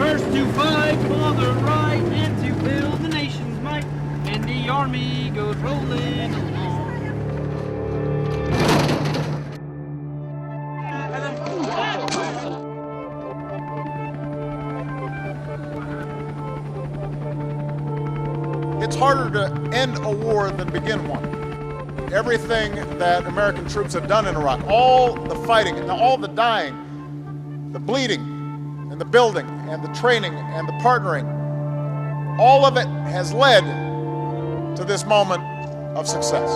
first to fight for the right and to build the nation's might, and the army goes rolling along. It's harder to end a war than begin one. Everything that American troops have done in Iraq, all the fighting, and all the dying, the bleeding, and the building, and the training, and the partnering, all of it has led to this moment of success.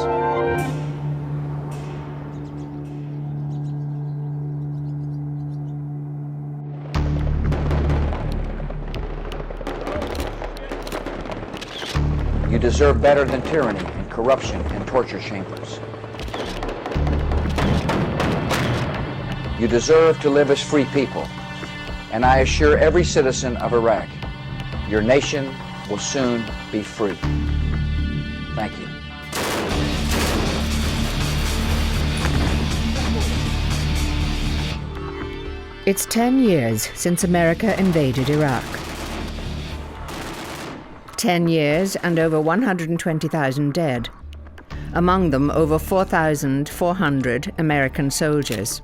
You deserve better than tyranny and corruption and torture chambers. You deserve to live as free people. And I assure every citizen of Iraq, your nation will soon be free. Thank you. It's 10 years since America invaded Iraq. 10 years and over 120,000 dead. Among them, over 4,400 American soldiers.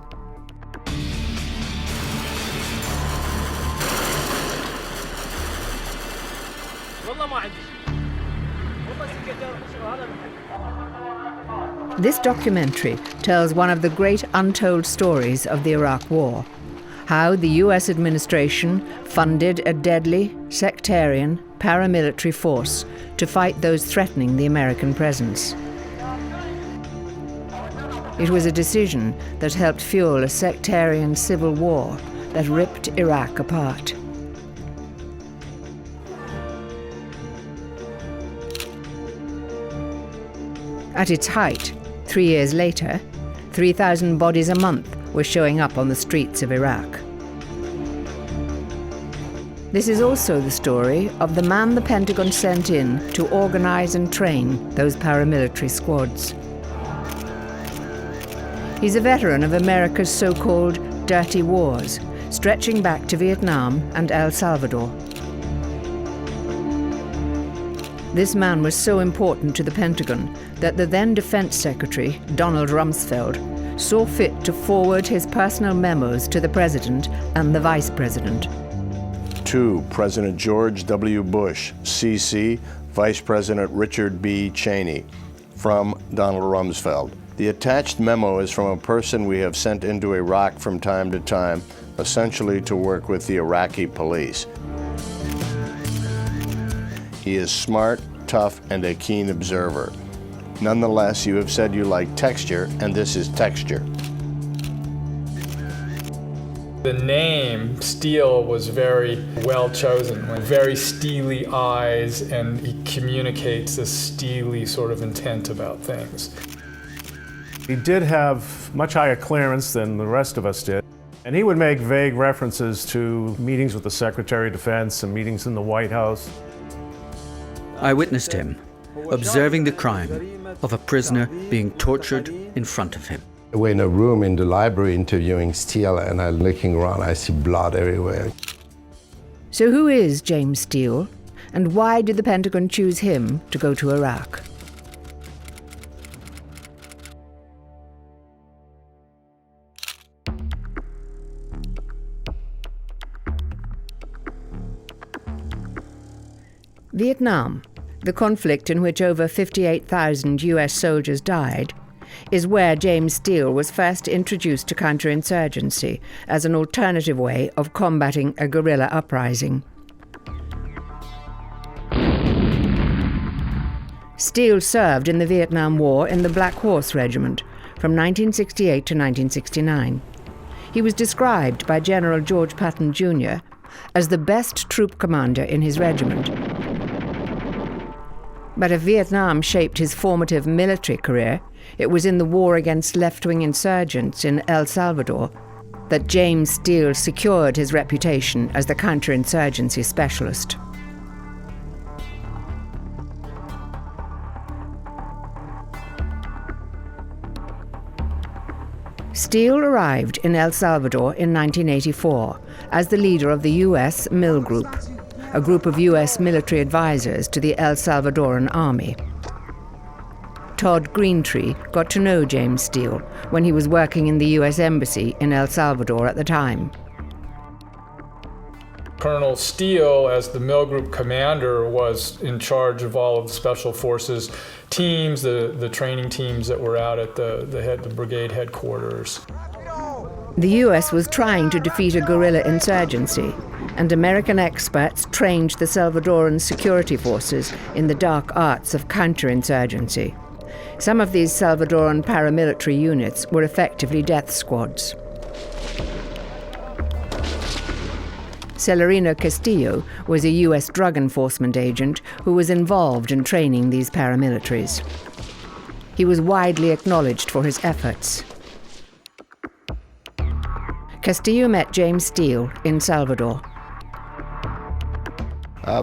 This documentary tells one of the great untold stories of the Iraq War. How the US administration funded a deadly, sectarian, paramilitary force to fight those threatening the American presence. It was a decision that helped fuel a sectarian civil war that ripped Iraq apart. At its height, 3 years later, 3,000 bodies a month were showing up on the streets of Iraq. This is also the story of the man the Pentagon sent in to organize and train those paramilitary squads. He's a veteran of America's so-called dirty wars, stretching back to Vietnam and El Salvador. This man was so important to the Pentagon that the then Defense Secretary, Donald Rumsfeld, saw fit to forward his personal memos to the President and the Vice President. To President George W. Bush, C.C., Vice President Richard B. Cheney, from Donald Rumsfeld. The attached memo is from a person we have sent into Iraq from time to time, essentially to work with the Iraqi police. He is smart, tough, and a keen observer. Nonetheless, you have said you like texture, and this is texture. The name Steele was very well chosen, with very steely eyes, and he communicates a steely sort of intent about things. He did have much higher clearance than the rest of us did, and he would make vague references to meetings with the Secretary of Defense and meetings in the White House. I witnessed him observing the crime of a prisoner being tortured in front of him. We're in a room in the library interviewing Steele, and I'm looking around, I see blood everywhere. So who is James Steele, and why did the Pentagon choose him to go to Iraq? Vietnam, the conflict in which over 58,000 US soldiers died, is where James Steele was first introduced to counterinsurgency as an alternative way of combating a guerrilla uprising. Steele served in the Vietnam War in the Black Horse Regiment from 1968 to 1969. He was described by General George Patton Jr. as the best troop commander in his regiment. But if Vietnam shaped his formative military career, it was in the war against left-wing insurgents in El Salvador that James Steele secured his reputation as the counterinsurgency specialist. Steele arrived in El Salvador in 1984 as the leader of the U.S. Mill Group, a group of U.S. military advisors to the El Salvadoran army. Todd Greentree got to know James Steele when he was working in the U.S. Embassy in El Salvador at the time. Colonel Steele, as the Mill Group commander, was in charge of all of the Special Forces teams, the training teams that were out at the brigade headquarters. The U.S. was trying to defeat a guerrilla insurgency, and American experts trained the Salvadoran security forces in the dark arts of counterinsurgency. Some of these Salvadoran paramilitary units were effectively death squads. Celerino Castillo was a U.S. drug enforcement agent who was involved in training these paramilitaries. He was widely acknowledged for his efforts. Castillo met James Steele in Salvador.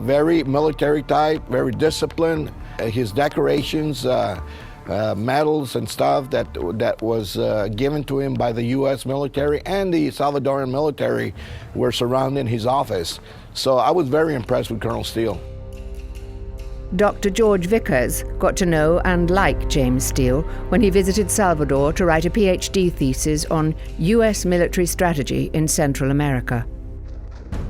Very military type, very disciplined. His decorations, medals and stuff that was given to him by the U.S. military and the Salvadoran military were surrounding his office. So I was very impressed with Colonel Steele. Dr. George Vickers got to know and like James Steele when he visited Salvador to write a PhD thesis on U.S. military strategy in Central America.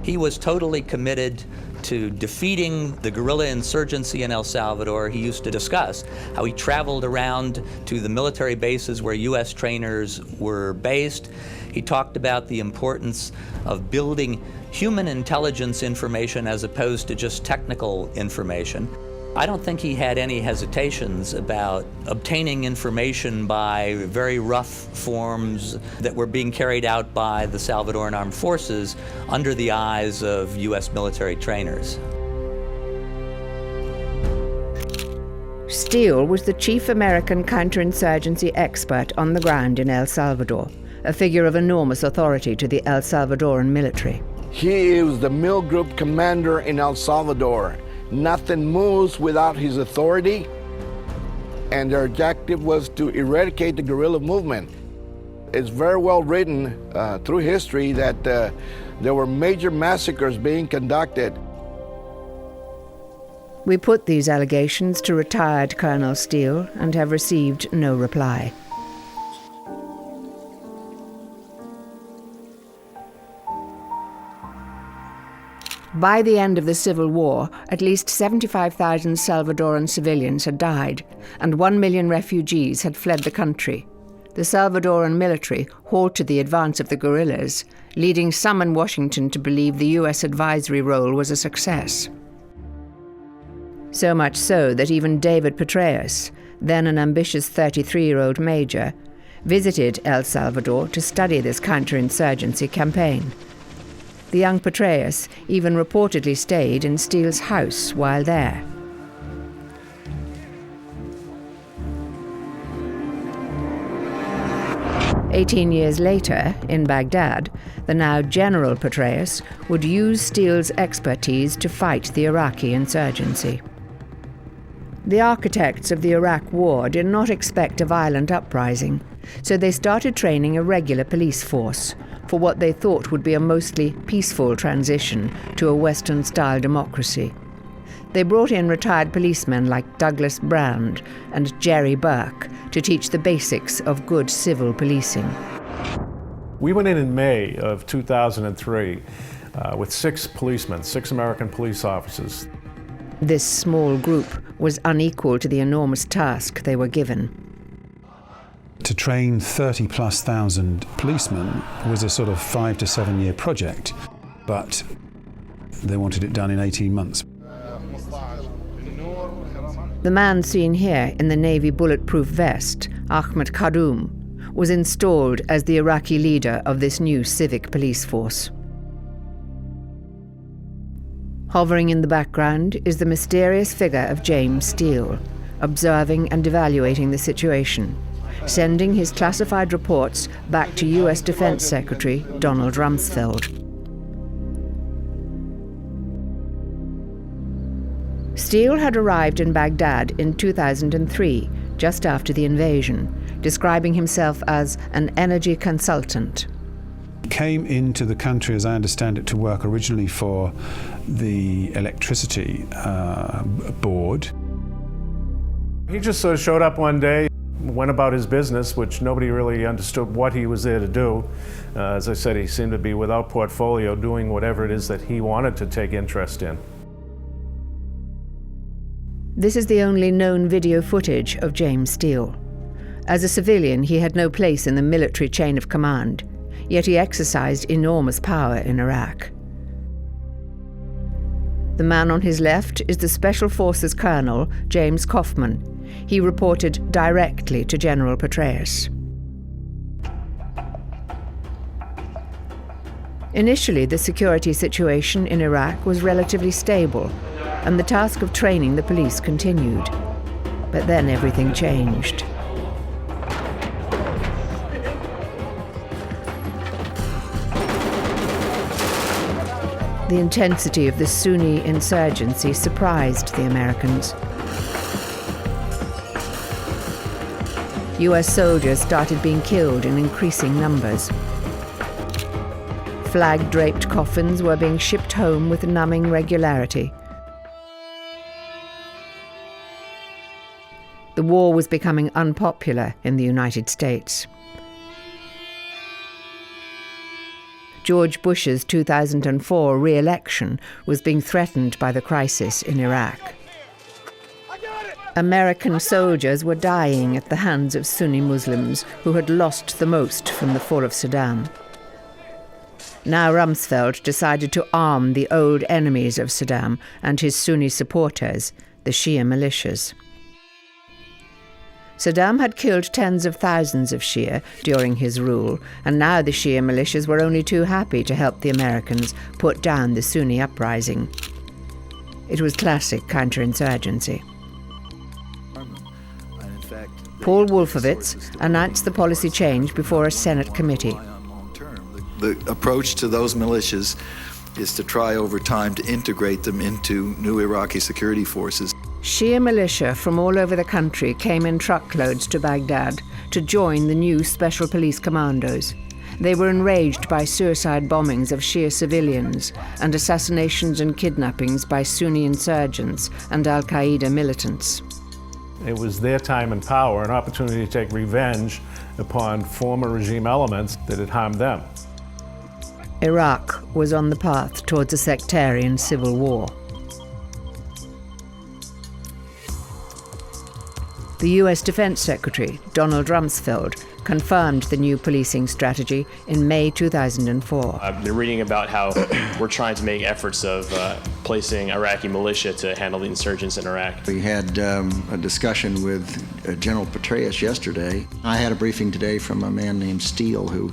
He was totally committed to defeating the guerrilla insurgency in El Salvador. He used to discuss how he traveled around to the military bases where U.S. trainers were based. He talked about the importance of building human intelligence information as opposed to just technical information. I don't think he had any hesitations about obtaining information by very rough forms that were being carried out by the Salvadoran Armed Forces under the eyes of U.S. military trainers. Steele was the chief American counterinsurgency expert on the ground in El Salvador, a figure of enormous authority to the El Salvadoran military. He is the Mill Group commander in El Salvador. Nothing moves without his authority, and their objective was to eradicate the guerrilla movement. It's very well written through history that there were major massacres being conducted. We put these allegations to retired Colonel Steele and have received no reply. By the end of the Civil War, at least 75,000 Salvadoran civilians had died, and 1 million refugees had fled the country. The Salvadoran military halted the advance of the guerrillas, leading some in Washington to believe the U.S. advisory role was a success. So much so that even David Petraeus, then an ambitious 33-year-old major, visited El Salvador to study this counterinsurgency campaign. The young Petraeus even reportedly stayed in Steele's house while there. "18 years later, in Baghdad, the now General Petraeus would use Steele's expertise to fight the Iraqi insurgency. The architects of the Iraq War did not expect a violent uprising, so they started training a regular police force for what they thought would be a mostly peaceful transition to a Western-style democracy. They brought in retired policemen like Douglas Brand and Jerry Burke to teach the basics of good civil policing. We went in May of 2003 with 6 policemen, 6 American police officers. This small group was unequal to the enormous task they were given. To train 30,000+ policemen was a sort of 5 to 7 year project, but they wanted it done in 18 months. The man seen here in the Navy bulletproof vest, Ahmed Khadoum, was installed as the Iraqi leader of this new civic police force. Hovering in the background is the mysterious figure of James Steele, observing and evaluating the situation, sending his classified reports back to U.S. Defense Secretary Donald Rumsfeld. Steele had arrived in Baghdad in 2003, just after the invasion, describing himself as an energy consultant. came into the country, as I understand it, to work originally for the electricity board. He just sort of showed up one day, went about his business, which nobody really understood what he was there to do. As I said, he seemed to be without portfolio, doing whatever it is that he wanted to take interest in. This is the only known video footage of James Steele. As a civilian, he had no place in the military chain of command, yet he exercised enormous power in Iraq. The man on his left is the Special Forces Colonel, James Coffman. He reported directly to General Petraeus. Initially, the security situation in Iraq was relatively stable, and the task of training the police continued. But then everything changed. The intensity of the Sunni insurgency surprised the Americans. US soldiers started being killed in increasing numbers. Flag-draped coffins were being shipped home with numbing regularity. The war was becoming unpopular in the United States. George Bush's 2004 re-election was being threatened by the crisis in Iraq. American soldiers were dying at the hands of Sunni Muslims who had lost the most from the fall of Saddam. Now Rumsfeld decided to arm the old enemies of Saddam and his Sunni supporters, the Shia militias. Saddam had killed tens of thousands of Shia during his rule, and now the Shia militias were only too happy to help the Americans put down the Sunni uprising. It was classic counterinsurgency. Paul Wolfowitz announced the policy change before a Senate committee. The approach to those militias is to try over time to integrate them into new Iraqi security forces. Shia militia from all over the country came in truckloads to Baghdad to join the new special police commandos. They were enraged by suicide bombings of Shia civilians and assassinations and kidnappings by Sunni insurgents and al-Qaeda militants. It was their time and power, an opportunity to take revenge upon former regime elements that had harmed them. Iraq was on the path towards a sectarian civil war. The US Defense Secretary, Donald Rumsfeld, confirmed the new policing strategy in May 2004. I've been reading about how we're trying to make efforts of placing Iraqi militia to handle the insurgents in Iraq. We had a discussion with General Petraeus yesterday. I had a briefing today from a man named Steele who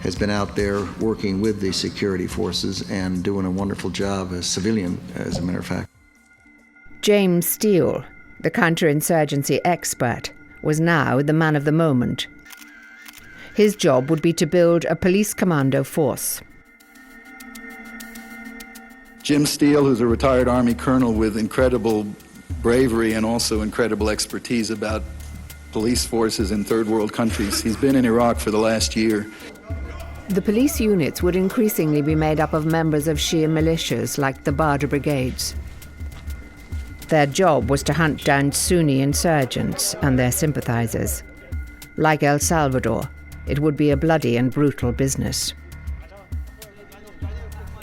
has been out there working with the security forces and doing a wonderful job as civilian, as a matter of fact. James Steele, the counterinsurgency expert, was now the man of the moment. His job would be to build a police commando force. Jim Steele, who's a retired Army colonel with incredible bravery and also incredible expertise about police forces in third world countries. He's been in Iraq for the last year. The police units would increasingly be made up of members of Shia militias like the Badr brigades. Their job was to hunt down Sunni insurgents and their sympathizers. Like El Salvador, it would be a bloody and brutal business.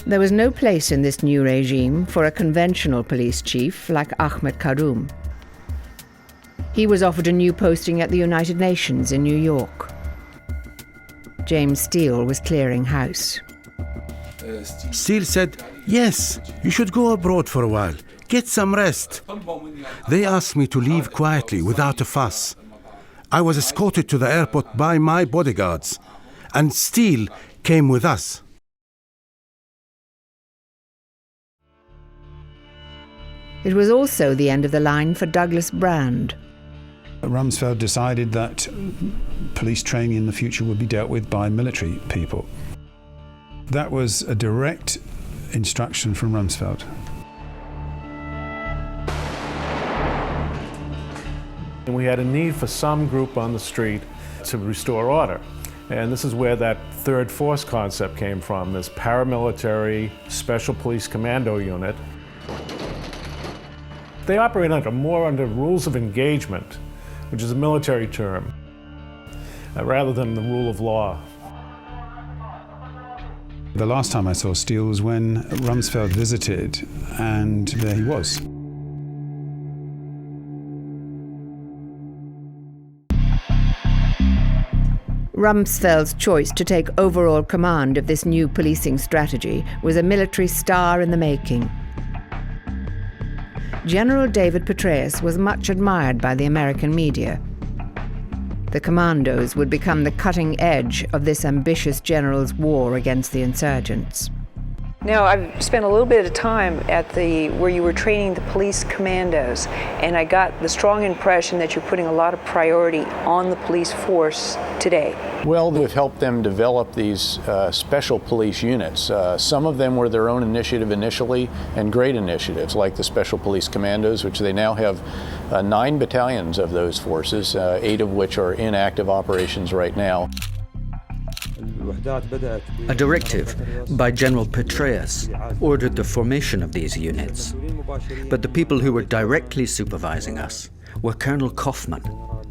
There was no place in this new regime for a conventional police chief like Ahmed Karoum. He was offered a new posting at the United Nations in New York. James Steele was clearing house. Steele said, "Yes, you should go abroad for a while. Get some rest." They asked me to leave quietly without a fuss. I was escorted to the airport by my bodyguards, and Steele came with us. It was also the end of the line for Douglas Brand. Rumsfeld decided that police training in the future would be dealt with by military people. That was a direct instruction from Rumsfeld. And we had a need for some group on the street to restore order. And this is where that third force concept came from, this paramilitary special police commando unit. They operate more under rules of engagement, which is a military term, rather than the rule of law. The last time I saw Steele was when Rumsfeld visited, and there he was. Rumsfeld's choice to take overall command of this new policing strategy was a military star in the making. General David Petraeus was much admired by the American media. The commandos would become the cutting edge of this ambitious general's war against the insurgents. Now, I've spent a little bit of time at where you were training the police commandos, and I got the strong impression that you're putting a lot of priority on the police force today. Well, we've helped them develop these special police units. Some of them were their own initiative initially, and great initiatives, like the Special Police Commandos, which they now have 9 battalions of those forces, 8 of which are in active operations right now. A directive by General Petraeus ordered the formation of these units. But the people who were directly supervising us were Colonel Coffman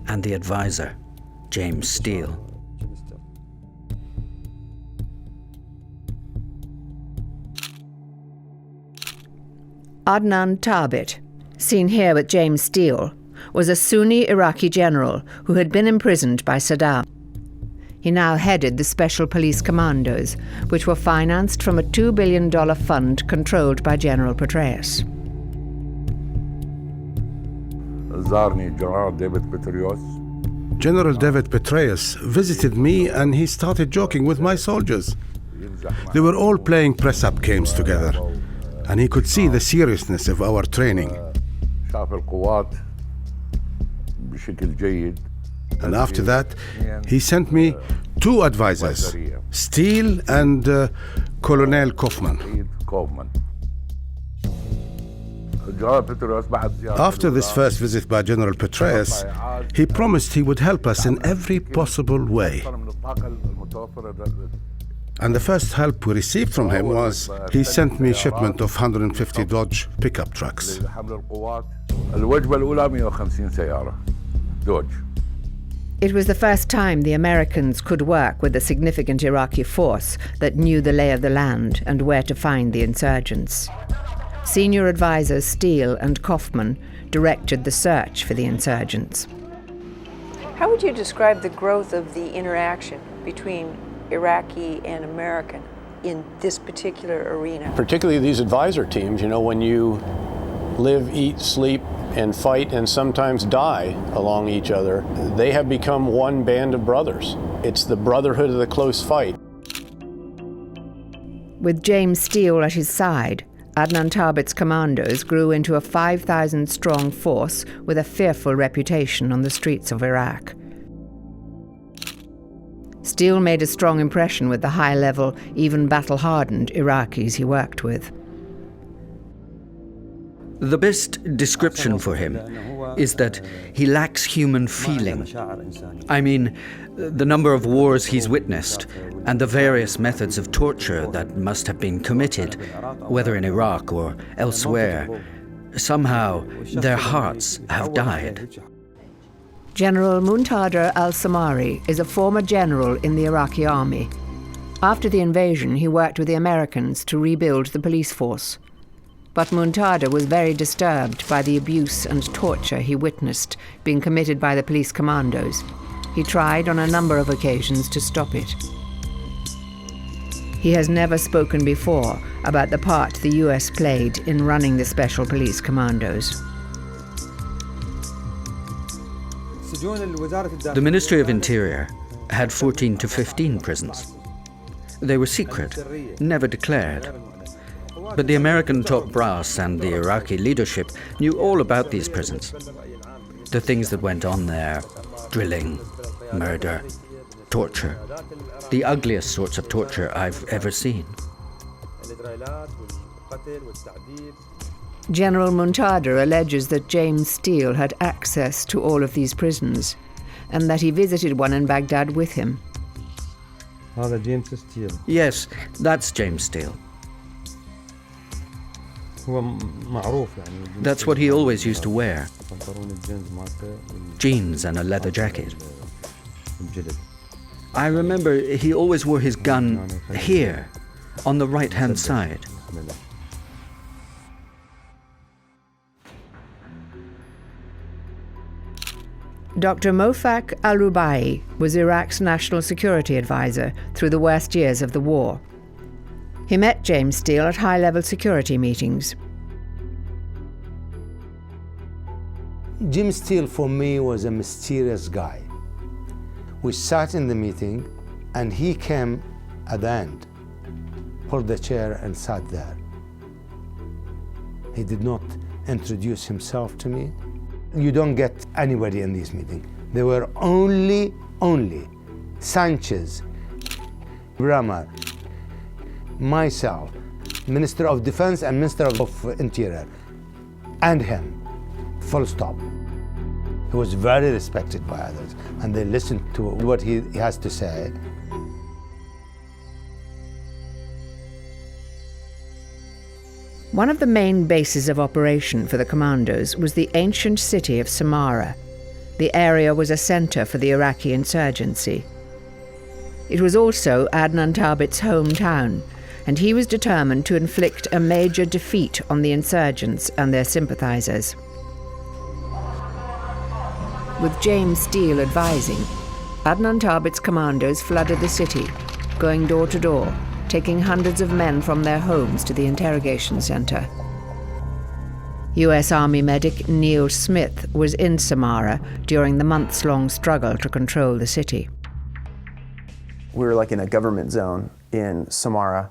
and the advisor, James Steele. Adnan Thabit, seen here with James Steele, was a Sunni Iraqi general who had been imprisoned by Saddam. He now headed the Special Police Commandos, which were financed from a $2 billion fund controlled by General Petraeus. General David Petraeus visited me and he started joking with my soldiers. They were all playing press-up games together, and he could see the seriousness of our training. And after that, he sent me 2 advisors, Steele and Colonel Coffman. After this first visit by General Petraeus, he promised he would help us in every possible way. And the first help we received from him was he sent me a shipment of 150 Dodge pickup trucks. It was the first time the Americans could work with a significant Iraqi force that knew the lay of the land and where to find the insurgents. Senior advisors Steele and Coffman directed the search for the insurgents. How would you describe the growth of the interaction between Iraqi and American in this particular arena? Particularly these advisor teams, you know, when you live, eat, sleep, and fight and sometimes die along each other, they have become one band of brothers. It's the brotherhood of the close fight. With James Steele at his side, Adnan Thabit's commandos grew into a 5,000-strong force with a fearful reputation on the streets of Iraq. Steele made a strong impression with the high-level, even battle-hardened Iraqis he worked with. The best description for him is that he lacks human feeling. I mean, the number of wars he's witnessed and the various methods of torture that must have been committed, whether in Iraq or elsewhere, somehow their hearts have died. General Muntader al-Samari is a former general in the Iraqi army. After the invasion, he worked with the Americans to rebuild the police force. But Muntader was very disturbed by the abuse and torture he witnessed being committed by the police commandos. He tried on a number of occasions to stop it. He has never spoken before about the part the US played in running the Special Police Commandos. The Ministry of Interior had 14 to 15 prisons. They were secret, never declared. But the American top brass and the Iraqi leadership knew all about these prisons. The things that went on there: drilling, murder, torture. The ugliest sorts of torture I've ever seen. General Muntader alleges that James Steele had access to all of these prisons, and that he visited one in Baghdad with him. Yes, that's James Steele. That's what he always used to wear. Jeans and a leather jacket. I remember he always wore his gun here, on the right-hand side. Dr. Mofak al-Rubai was Iraq's national security advisor through the worst years of the war. He met James Steele at high-level security meetings. James Steele for me was a mysterious guy. We sat in the meeting and he came at the end, pulled the chair and sat there. He did not introduce himself to me. You don't get anybody in these meetings. There were only Sanchez, Bremer, myself, Minister of Defense and Minister of Interior, and him, full stop. He was very respected by others, and they listened to what he has to say. One of the main bases of operation for the commandos was the ancient city of Samarra. The area was a center for the Iraqi insurgency. It was also Adnan Thabit's hometown, and he was determined to inflict a major defeat on the insurgents and their sympathizers. With James Steele advising, Adnan Thabit's commandos flooded the city, going door to door, taking hundreds of men from their homes to the interrogation center. U.S. Army medic Neil Smith was in Samarra during the months-long struggle to control the city. We were like in a government zone in Samarra,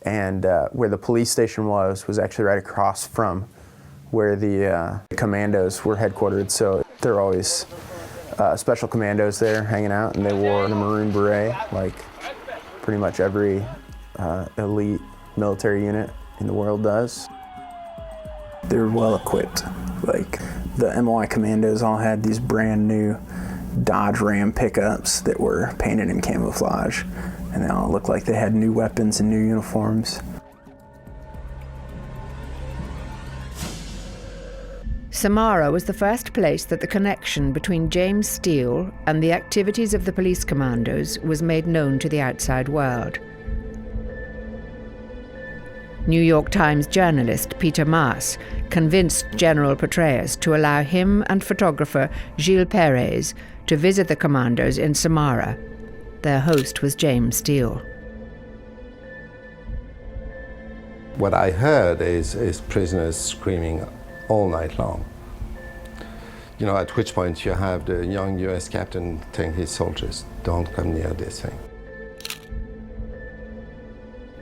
and where the police station was actually right across from where the commandos were headquartered. So there were always special commandos there hanging out, and they wore the maroon beret like pretty much every elite military unit in the world does. They're well equipped. Like the MOI commandos all had these brand new Dodge Ram pickups that were painted in camouflage, and they all looked like they had new weapons and new uniforms. Samarra was the first place that the connection between James Steele and the activities of the police commandos was made known to the outside world. New York Times journalist Peter Maas convinced General Petraeus to allow him and photographer Gilles Peres to visit the commandos in Samarra. Their host was James Steele. What I heard is prisoners screaming all night long. You know, at which point you have the young US captain telling his soldiers, don't come near this thing.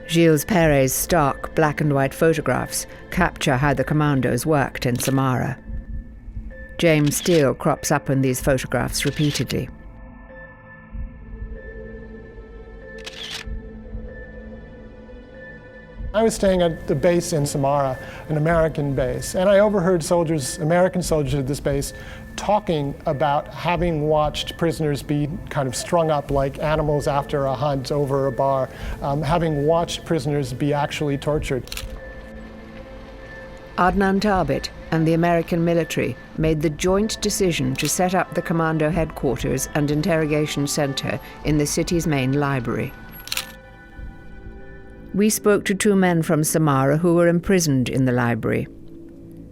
Gilles Peres' stark black and white photographs capture how the commandos worked in Samarra. James Steele crops up in these photographs repeatedly. I was staying at the base in Samarra, an American base, and I overheard American soldiers at this base talking about having watched prisoners be kind of strung up like animals after a hunt over a bar, having watched prisoners be actually tortured. Adnan Thabit and the American military made the joint decision to set up the commando headquarters and interrogation center in the city's main library. We spoke to two men from Samarra who were imprisoned in the library.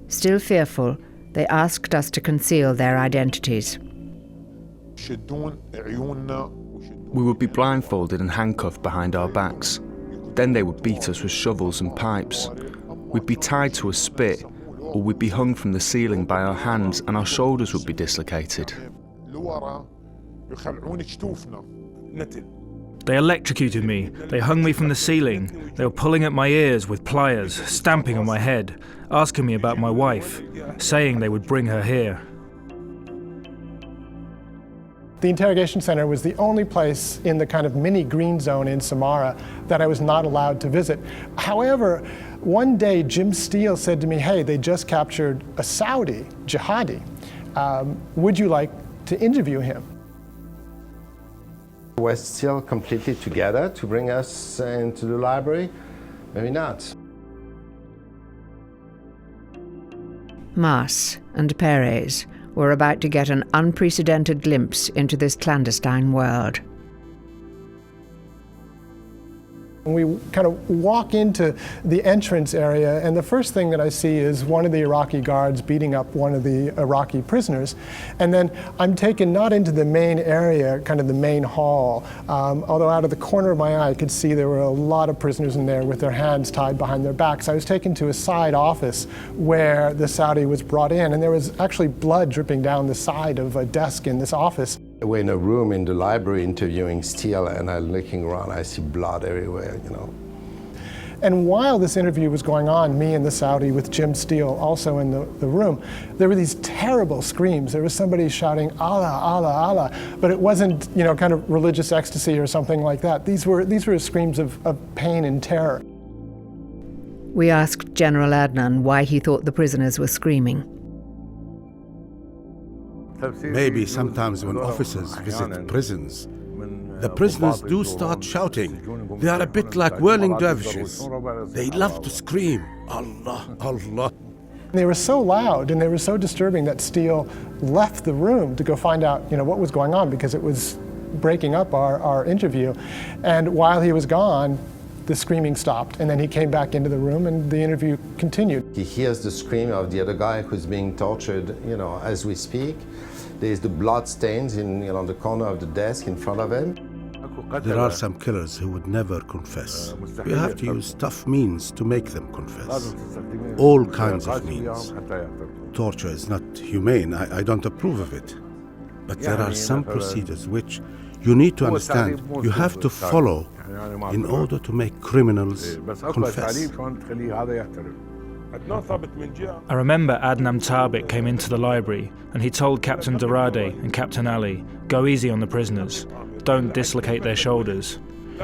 Still fearful, they asked us to conceal their identities. We would be blindfolded and handcuffed behind our backs. Then they would beat us with shovels and pipes. We'd be tied to a spit, or we'd be hung from the ceiling by our hands and our shoulders would be dislocated. They electrocuted me. They hung me from the ceiling. They were pulling at my ears with pliers, stamping on my head, asking me about my wife, saying they would bring her here. The interrogation center was the only place in the kind of mini green zone in Samarra that I was not allowed to visit. However, one day Jim Steele said to me, hey, they just captured a Saudi jihadi. Would you like to interview him? We're still completely together to bring us into the library? Maybe not. Mas and Petraeus were about to get an unprecedented glimpse into this clandestine world. We kind of walk into the entrance area, and the first thing that I see is one of the Iraqi guards beating up one of the Iraqi prisoners. And then I'm taken not into the main area, kind of the main hall, although out of the corner of my eye I could see there were a lot of prisoners in there with their hands tied behind their backs. I was taken to a side office where the Saudi was brought in, and there was actually blood dripping down the side of a desk in this office. We're in a room in the library interviewing Steele, and I'm looking around, I see blood everywhere, you know. And while this interview was going on, me and the Saudi with James Steele also in the room, there were these terrible screams. There was somebody shouting, Allah, Allah, Allah, but it wasn't, you know, kind of religious ecstasy or something like that. These were screams of pain and terror. We asked General Adnan why he thought the prisoners were screaming. Maybe sometimes when officers visit prisons, the prisoners do start shouting. They are a bit like whirling dervishes. They love to scream, Allah, Allah. They were so loud and they were so disturbing that Steele left the room to go find out, you know, what was going on, because it was breaking up our interview. And while he was gone, the screaming stopped, and then he came back into the room and the interview continued. He hears the scream of the other guy who's being tortured, you know, as we speak. There's the blood stains in, you know, the corner of the desk in front of him. There are some killers who would never confess. We have to use tough means to make them confess. All kinds of means. Torture is not humane. I don't approve of it. But there are some procedures which you need to understand you have to follow in order to make criminals confess. I remember Adnan Thabit came into the library and he told Captain Dorade and Captain Ali, go easy on the prisoners, don't dislocate their shoulders.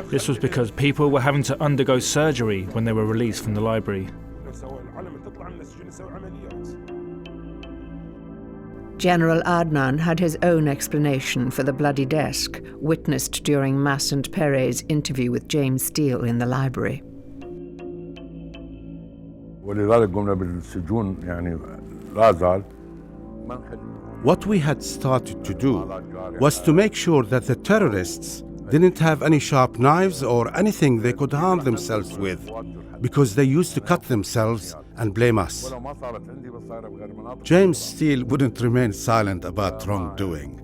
This was because people were having to undergo surgery when they were released from the library. General Adnan had his own explanation for the bloody desk, witnessed during Mas and Petraeus' interview with James Steele in the library. What we had started to do was to make sure that the terrorists didn't have any sharp knives or anything they could harm themselves with, because they used to cut themselves and blame us. James Steele wouldn't remain silent about wrongdoing.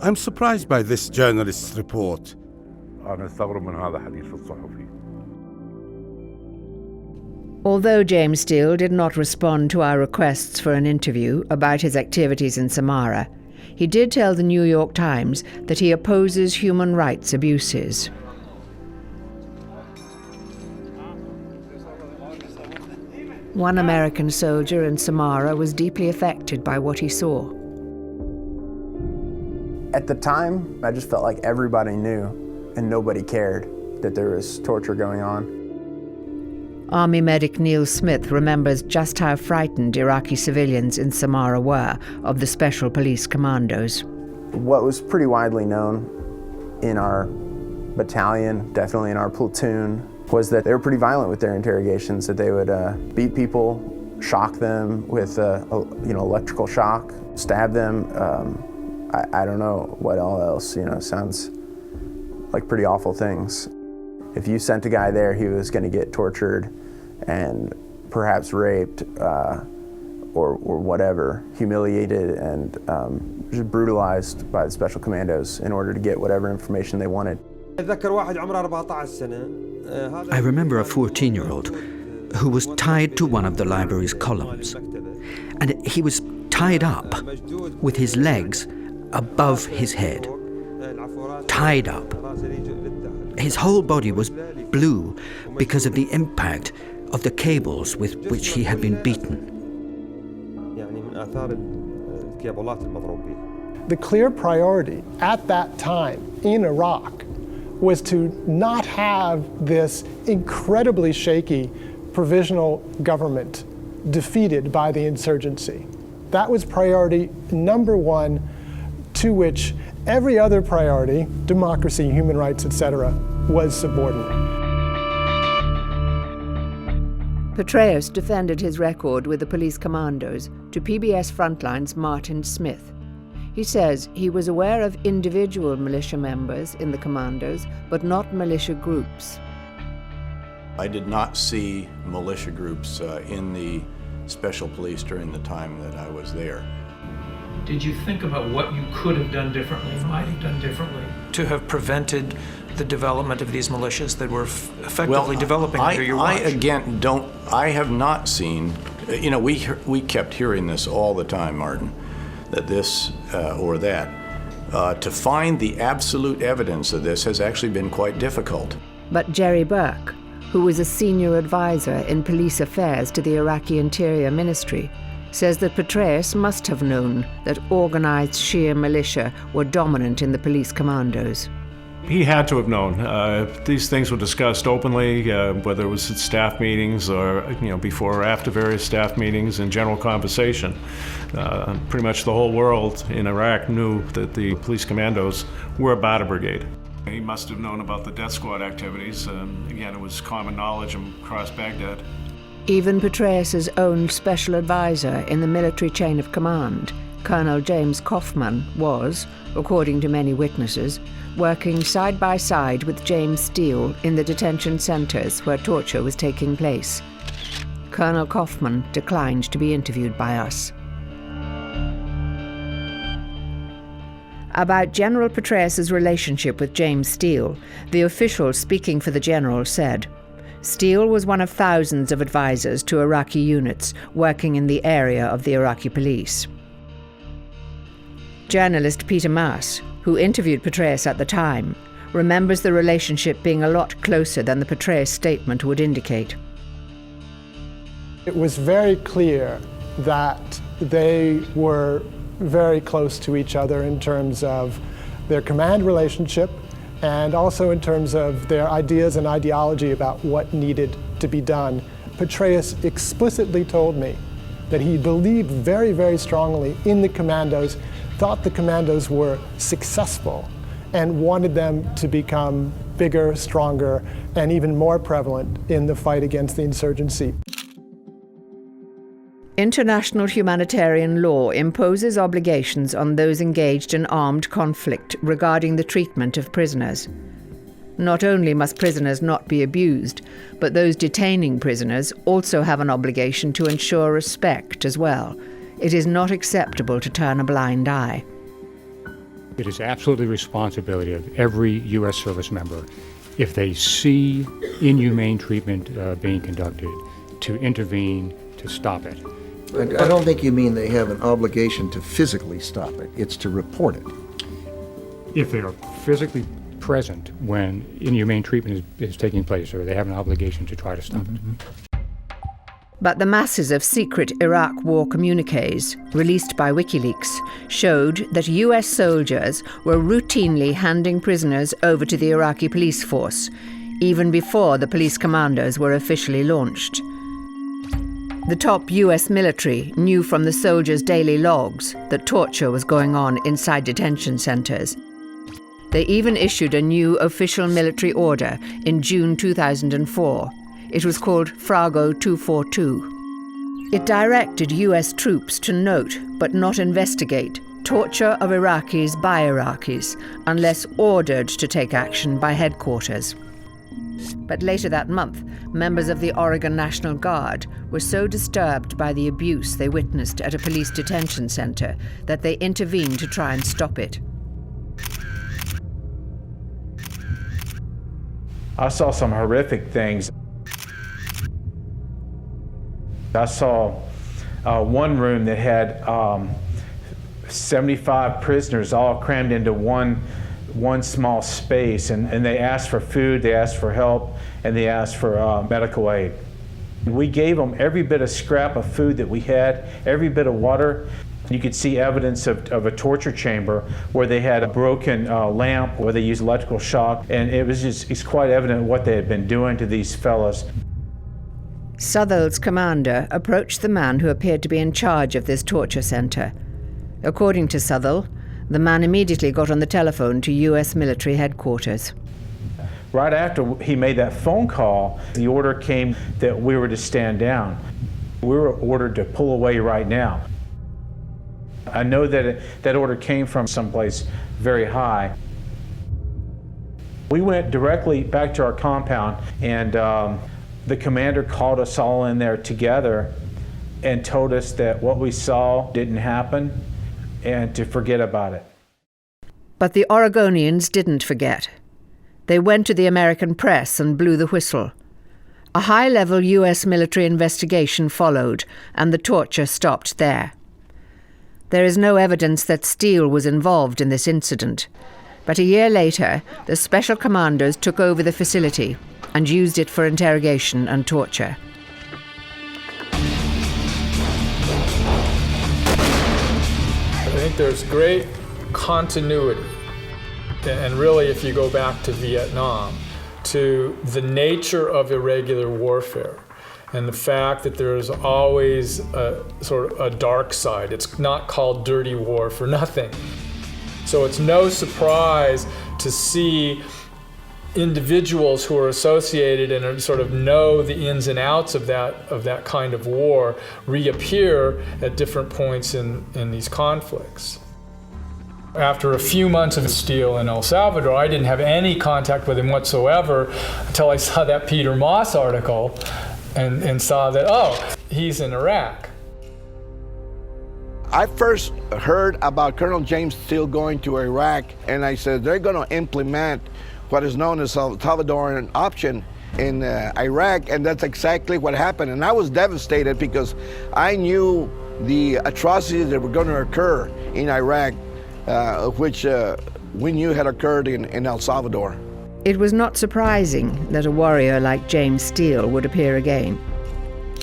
I'm surprised by this journalist's report. Although James Steele did not respond to our requests for an interview about his activities in Samarra, he did tell the New York Times that he opposes human rights abuses. One American soldier in Samarra was deeply affected by what he saw. At the time, I just felt like everybody knew and nobody cared that there was torture going on. Army medic Neil Smith remembers just how frightened Iraqi civilians in Samarra were of the Special Police Commandos. What was pretty widely known in our battalion, definitely in our platoon, was that they were pretty violent with their interrogations, that they would beat people, shock them with electrical shock, stab them. I don't know what all else, sounds like pretty awful things. If you sent a guy there, he was going to get tortured and perhaps raped or whatever, humiliated and just brutalized by the Special Commandos in order to get whatever information they wanted. I remember a 14-year-old who was tied to one of the library's columns, and he was tied up with his legs above his head, tied up. His whole body was blue because of the impact of the cables with which he had been beaten. The clear priority at that time in Iraq was to not have this incredibly shaky provisional government defeated by the insurgency. That was priority number one, to which every other priority, democracy, human rights, etc., was subordinate. Petraeus defended his record with the police commandos to PBS Frontline's Martin Smith. He says he was aware of individual militia members in the commandos, but not militia groups. I did not see militia groups in the special police during the time that I was there. Did you think about what you could have done differently, might have done differently, to have prevented the development of these militias that were effectively developing under your watch? I have not seen, we kept hearing this all the time, Martin, that this or that. To find the absolute evidence of this has actually been quite difficult. But Jerry Burke, who was a senior advisor in police affairs to the Iraqi Interior Ministry, says that Petraeus must have known that organized Shia militia were dominant in the police commandos. He had to have known. These things were discussed openly, whether it was at staff meetings or before or after various staff meetings in general conversation. Pretty much the whole world in Iraq knew that the police commandos were a Bata brigade. He must have known about the death squad activities. Again, it was common knowledge across Baghdad. Even Petraeus's own special advisor in the military chain of command, Colonel James Coffman, was, according to many witnesses, working side by side with James Steele in the detention centers where torture was taking place. Colonel Coffman declined to be interviewed by us. About General Petraeus's relationship with James Steele, the official speaking for the general said, Steele was one of thousands of advisors to Iraqi units working in the area of the Iraqi police. Journalist Peter Maas, who interviewed Petraeus at the time, remembers the relationship being a lot closer than the Petraeus statement would indicate. It was very clear that they were very close to each other in terms of their command relationship and also in terms of their ideas and ideology about what needed to be done. Petraeus explicitly told me that he believed very, very strongly in the commandos, thought the commandos were successful, and wanted them to become bigger, stronger, and even more prevalent in the fight against the insurgency. International humanitarian law imposes obligations on those engaged in armed conflict regarding the treatment of prisoners. Not only must prisoners not be abused, but those detaining prisoners also have an obligation to ensure respect as well. It is not acceptable to turn a blind eye. It is absolutely the responsibility of every U.S. service member, if they see inhumane treatment being conducted, to intervene to stop it. I don't think you mean they have an obligation to physically stop it. It's to report it. If they are physically present when inhumane treatment is taking place, or they have an obligation to try to stop it. But the masses of secret Iraq war communiques, released by WikiLeaks, showed that US soldiers were routinely handing prisoners over to the Iraqi police force, even before the police commandos were officially launched. The top US military knew from the soldiers' daily logs that torture was going on inside detention centers. They even issued a new official military order in June 2004. It was called Frago 242. It directed US troops to note, but not investigate, torture of Iraqis by Iraqis, unless ordered to take action by headquarters. But later that month, members of the Oregon National Guard were so disturbed by the abuse they witnessed at a police detention center that they intervened to try and stop it. I saw some horrific things. I saw one room that had 75 prisoners all crammed into one small space, and they asked for food, they asked for help, and they asked for medical aid. We gave them every bit of scrap of food that we had, every bit of water. You could see evidence of a torture chamber where they had a broken lamp, where they used electrical shock, and it's quite evident what they had been doing to these fellows. Southel's commander approached the man who appeared to be in charge of this torture center. According to Southel, The man immediately got on the telephone to U.S. military headquarters. Right after he made that phone call, the order came that we were to stand down. We were ordered to pull away right now. I know that that order came from someplace very high. We went directly back to our compound, and the commander called us all in there together and told us that what we saw didn't happen and to forget about it. But the Oregonians didn't forget. They went to the American press and blew the whistle. A high-level U.S. military investigation followed, and the torture stopped there. There is no evidence that Steele was involved in this incident, but a year later, the Special Commandos took over the facility and used it for interrogation and torture. I think there's great continuity, and really if you go back to Vietnam, to the nature of irregular warfare and the fact that there's always a sort of a dark side. It's not called dirty war for nothing. So it's no surprise to see individuals who are associated and sort of know the ins and outs of that kind of war reappear at different points in these conflicts. After a few months of Steele in El Salvador, I didn't have any contact with him whatsoever until I saw that Peter Moss article and saw that, oh, he's in Iraq. I first heard about Colonel James Steele going to Iraq, and I said they're going to implement what is known as Salvadoran option in Iraq, and that's exactly what happened. And I was devastated because I knew the atrocities that were going to occur in Iraq, which we knew had occurred in El Salvador. It was not surprising that a warrior like James Steele would appear again.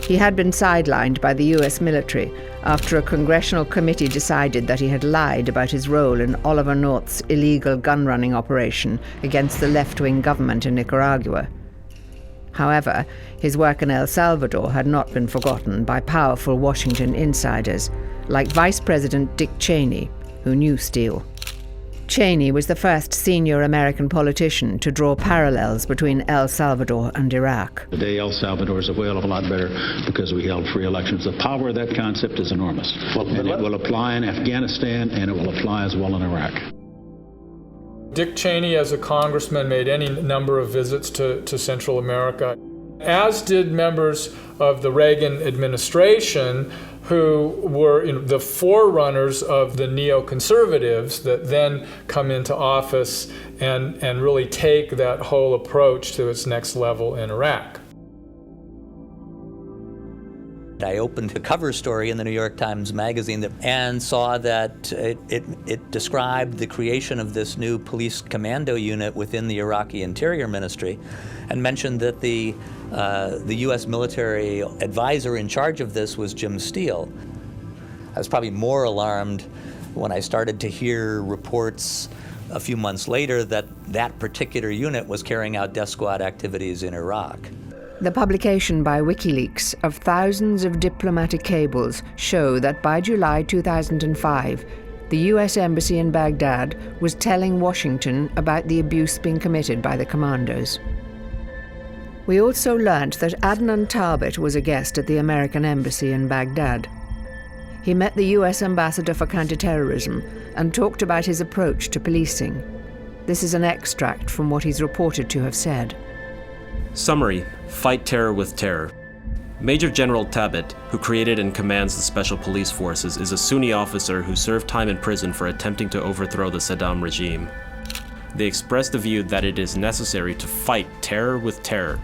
He had been sidelined by the U.S. military after a congressional committee decided that he had lied about his role in Oliver North's illegal gun-running operation against the left-wing government in Nicaragua. However, his work in El Salvador had not been forgotten by powerful Washington insiders, like Vice President Dick Cheney, who knew Steele. Cheney was the first senior American politician to draw parallels between El Salvador and Iraq. Today, El Salvador is a whale of a lot better because we held free elections. The power of that concept is enormous. And it will apply in Afghanistan, and it will apply as well in Iraq. Dick Cheney, as a congressman, made any number of visits to Central America, as did members of the Reagan administration, who were the forerunners of the neoconservatives that then come into office and really take that whole approach to its next level in Iraq. I opened a cover story in the New York Times Magazine and saw that it described the creation of this new police commando unit within the Iraqi Interior Ministry, and mentioned that the U.S. military advisor in charge of this was James Steele. I was probably more alarmed when I started to hear reports a few months later that that particular unit was carrying out death squad activities in Iraq. The publication by WikiLeaks of thousands of diplomatic cables show that by July 2005, the U.S. Embassy in Baghdad was telling Washington about the abuse being committed by the commandos. We also learnt that Adnan Tarbit was a guest at the American Embassy in Baghdad. He met the U.S. ambassador for counterterrorism and talked about his approach to policing. This is an extract from what he's reported to have said. Summary: fight terror with terror. Major General Tabit, who created and commands the Special Police Forces, is a Sunni officer who served time in prison for attempting to overthrow the Saddam regime. They expressed the view that it is necessary to fight terror with terror,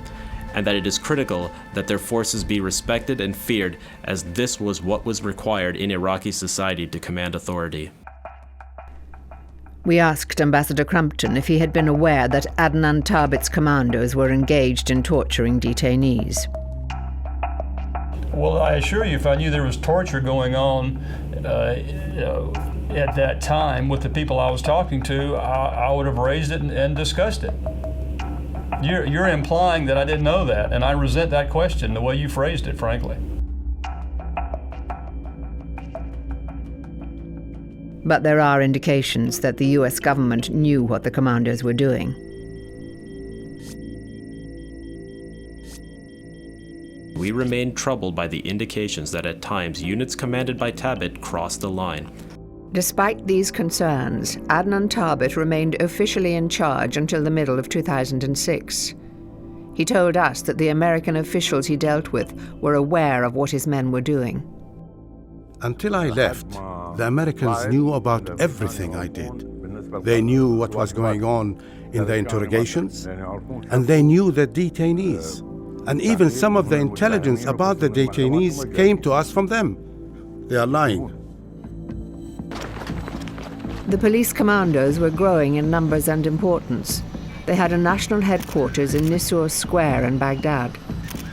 and that it is critical that their forces be respected and feared, as this was what was required in Iraqi society to command authority. We asked Ambassador Crumpton if he had been aware that Adnan Tarbit's commandos were engaged in torturing detainees. Well, I assure you, if I knew there was torture going on at that time with the people I was talking to, I would have raised it and discussed it. You're implying that I didn't know that, and I resent that question, the way you phrased it, frankly. But there are indications that the US government knew what the commandos were doing. We remained troubled by the indications that at times units commanded by Tabet crossed the line. Despite these concerns, Adnan Tabet remained officially in charge until the middle of 2006. He told us that the American officials he dealt with were aware of what his men were doing. Until I left, the Americans knew about everything I did. They knew what was going on in the interrogations, and they knew the detainees. And even some of the intelligence about the detainees came to us from them. They are lying. The police commandos were growing in numbers and importance. They had a national headquarters in Nisour Square in Baghdad.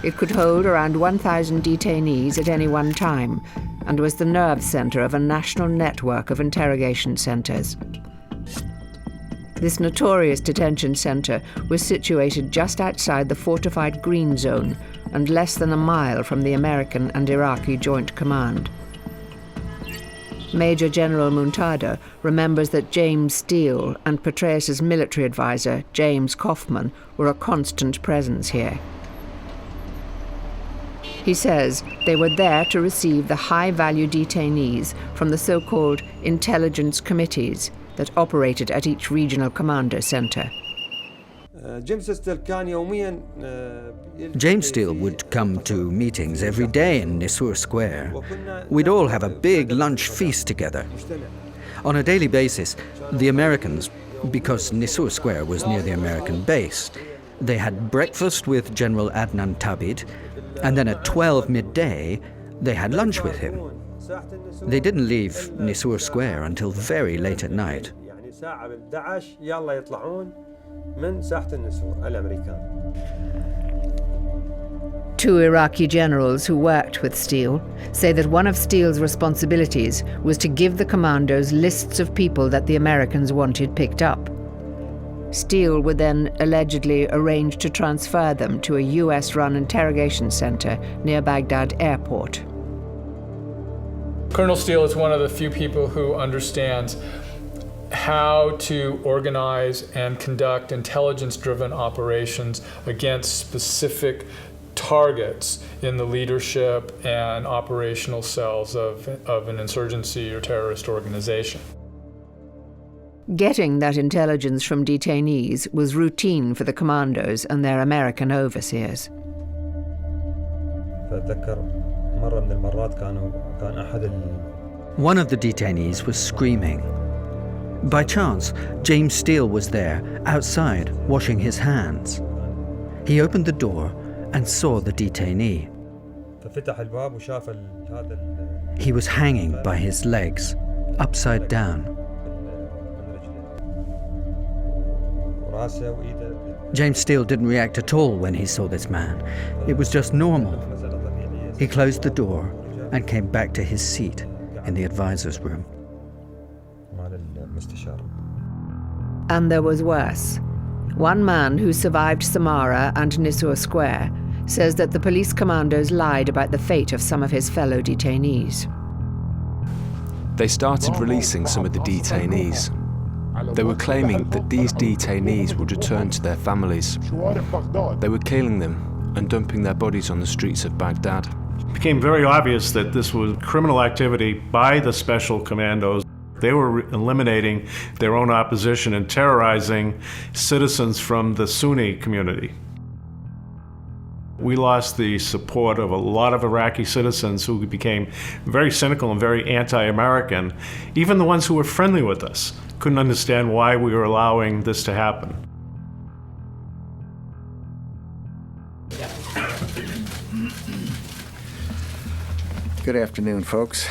It could hold around 1,000 detainees at any one time, and was the nerve center of a national network of interrogation centers. This notorious detention center was situated just outside the fortified Green Zone and less than a mile from the American and Iraqi Joint Command. Major General Muntada remembers that James Steele and Petraeus' military advisor, James Coffman, were a constant presence here. He says they were there to receive the high-value detainees from the so-called intelligence committees that operated at each regional commando center. James Steele would come to meetings every day in Nisour Square. We'd all have a big lunch feast together. On a daily basis, the Americans, because Nisour Square was near the American base, they had breakfast with General Adnan Tabet, and then at 12 midday, they had lunch with him. They didn't leave Nisour Square until very late at night. Two Iraqi generals who worked with Steele say that one of Steele's responsibilities was to give the commandos lists of people that the Americans wanted picked up. Steele would then allegedly arrange to transfer them to a US-run interrogation center near Baghdad airport. Colonel Steele is one of the few people who understands how to organize and conduct intelligence-driven operations against specific targets in the leadership and operational cells of an insurgency or terrorist organization. Getting that intelligence from detainees was routine for the commandos and their American overseers. One of the detainees was screaming. By chance, James Steele was there, outside, washing his hands. He opened the door and saw the detainee. He was hanging by his legs, upside down. James Steele didn't react at all when he saw this man. It was just normal. He closed the door and came back to his seat in the advisor's room. And there was worse. One man who survived Samara and Nisour Square says that the police commandos lied about the fate of some of his fellow detainees. They started releasing some of the detainees. They were claiming that these detainees would return to their families. They were killing them and dumping their bodies on the streets of Baghdad. It became very obvious that this was criminal activity by the special commandos. They were eliminating their own opposition and terrorizing citizens from the Sunni community. We lost the support of a lot of Iraqi citizens who became very cynical and very anti-American. Even the ones who were friendly with us couldn't understand why we were allowing this to happen. Good afternoon, folks.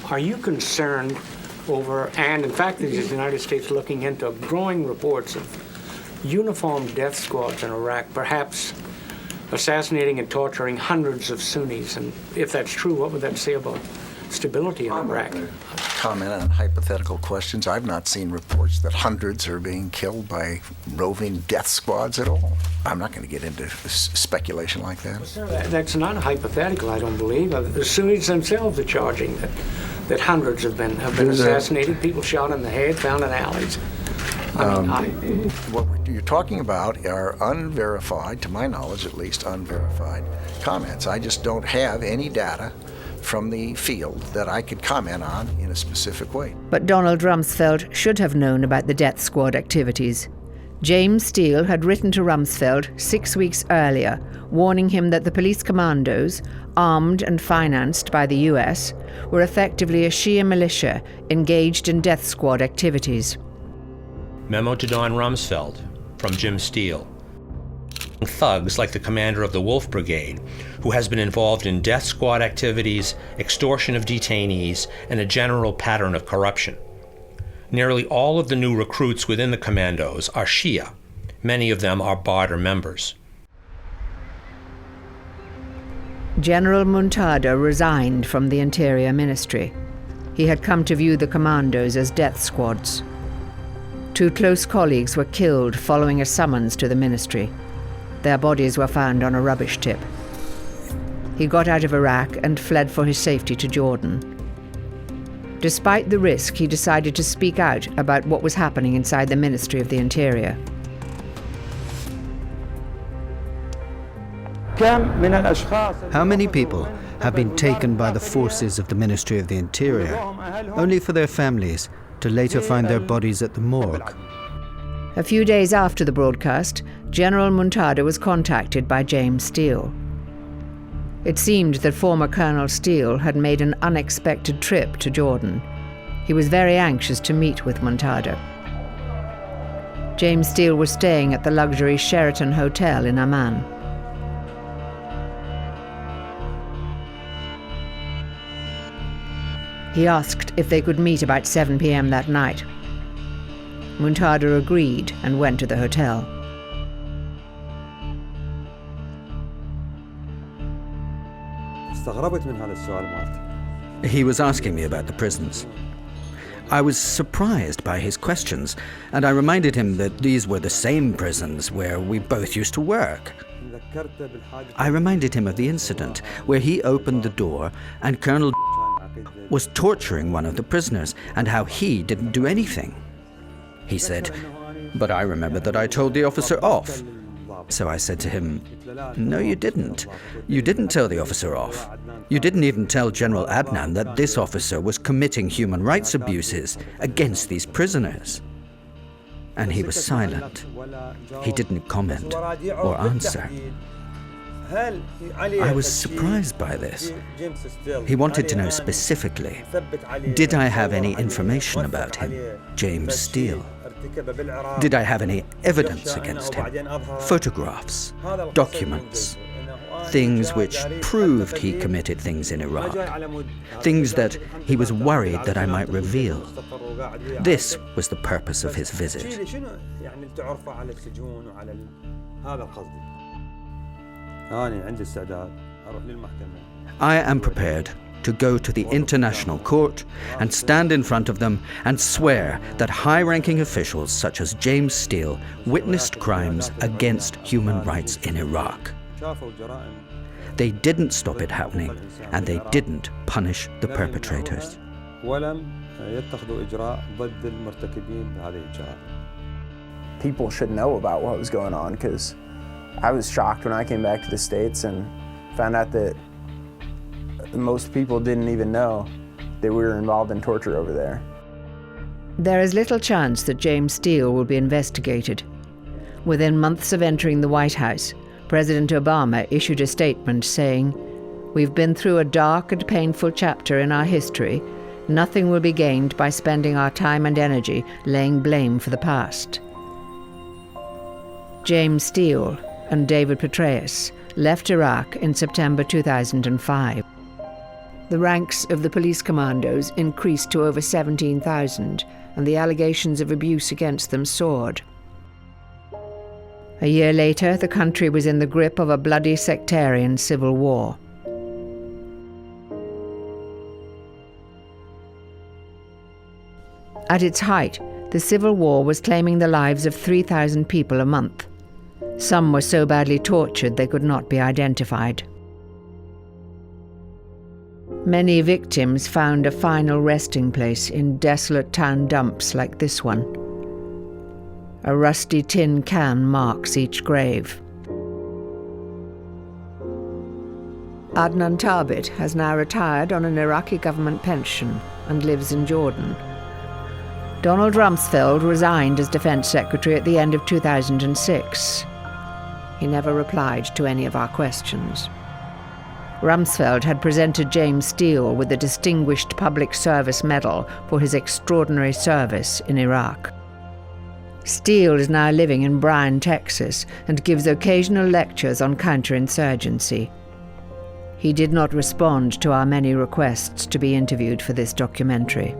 Are you concerned over, and in fact is the United States looking into growing reports of uniformed death squads in Iraq, perhaps assassinating and torturing hundreds of Sunnis? And if that's true, what would that say about stability in Iraq? Comment on hypothetical questions. I've not seen reports that hundreds are being killed by roving death squads at all. I'm not going to get into speculation like that. Well, sir, that's not a hypothetical, I don't believe. The Sunnis themselves are charging that that hundreds have been assassinated, people shot in the head, found in alleys. What you're talking about are unverified, to my knowledge at least, unverified comments. I just don't have any data from the field that I could comment on in a specific way. But Donald Rumsfeld should have known about the death squad activities. James Steele had written to Rumsfeld 6 weeks earlier, warning him that the police commandos, armed and financed by the US, were effectively a Shia militia engaged in death squad activities. Memo to Don Rumsfeld from Jim Steele. Thugs like the commander of the Wolf Brigade, who has been involved in death squad activities, extortion of detainees, and a general pattern of corruption. Nearly all of the new recruits within the commandos are Shia. Many of them are Badr members. General Muntada resigned from the Interior Ministry. He had come to view the commandos as death squads. 2 close colleagues were killed following a summons to the ministry. Their bodies were found on a rubbish tip. He got out of Iraq and fled for his safety to Jordan. Despite the risk, he decided to speak out about what was happening inside the Ministry of the Interior. How many people have been taken by the forces of the Ministry of the Interior, only for their families to later find their bodies at the morgue? A few days after the broadcast, General Muntada was contacted by James Steele. It seemed that former Colonel Steele had made an unexpected trip to Jordan. He was very anxious to meet with Muntada. James Steele was staying at the luxury Sheraton Hotel in Amman. He asked if they could meet about 7 p.m. that night. Muntada agreed and went to the hotel. He was asking me about the prisons. I was surprised by his questions, and I reminded him that these were the same prisons where we both used to work. I reminded him of the incident where he opened the door and Colonel was torturing one of the prisoners and how he didn't do anything. He said, "But I remember that I told the officer off." So I said to him, "No, you didn't. You didn't tell the officer off. You didn't even tell General Adnan that this officer was committing human rights abuses against these prisoners." And he was silent. He didn't comment or answer. I was surprised by this. He wanted to know specifically, did I have any information about him, James Steele? Did I have any evidence against him? Photographs, documents, things which proved he committed things in Iraq, things that he was worried that I might reveal. This was the purpose of his visit. I am prepared to go to the International Court and stand in front of them and swear that high-ranking officials such as James Steele witnessed crimes against human rights in Iraq. They didn't stop it happening, and they didn't punish the perpetrators. People should know about what was going on, because I was shocked when I came back to the States and found out that most people didn't even know that we were involved in torture over there. There is little chance that James Steele will be investigated. Within months of entering the White House, President Obama issued a statement saying, "We've been through a dark and painful chapter in our history. Nothing will be gained by spending our time and energy laying blame for the past." James Steele and David Petraeus left Iraq in September 2005. The ranks of the police commandos increased to over 17,000, and the allegations of abuse against them soared. A year later, the country was in the grip of a bloody sectarian civil war. At its height, the civil war was claiming the lives of 3,000 people a month. Some were so badly tortured they could not be identified. Many victims found a final resting place in desolate town dumps like this one. A rusty tin can marks each grave. Adnan Thabit has now retired on an Iraqi government pension and lives in Jordan. Donald Rumsfeld resigned as Defense Secretary at the end of 2006. He never replied to any of our questions. Rumsfeld had presented James Steele with the Distinguished Public Service Medal for his extraordinary service in Iraq. Steele is now living in Bryan, Texas, and gives occasional lectures on counterinsurgency. He did not respond to our many requests to be interviewed for this documentary.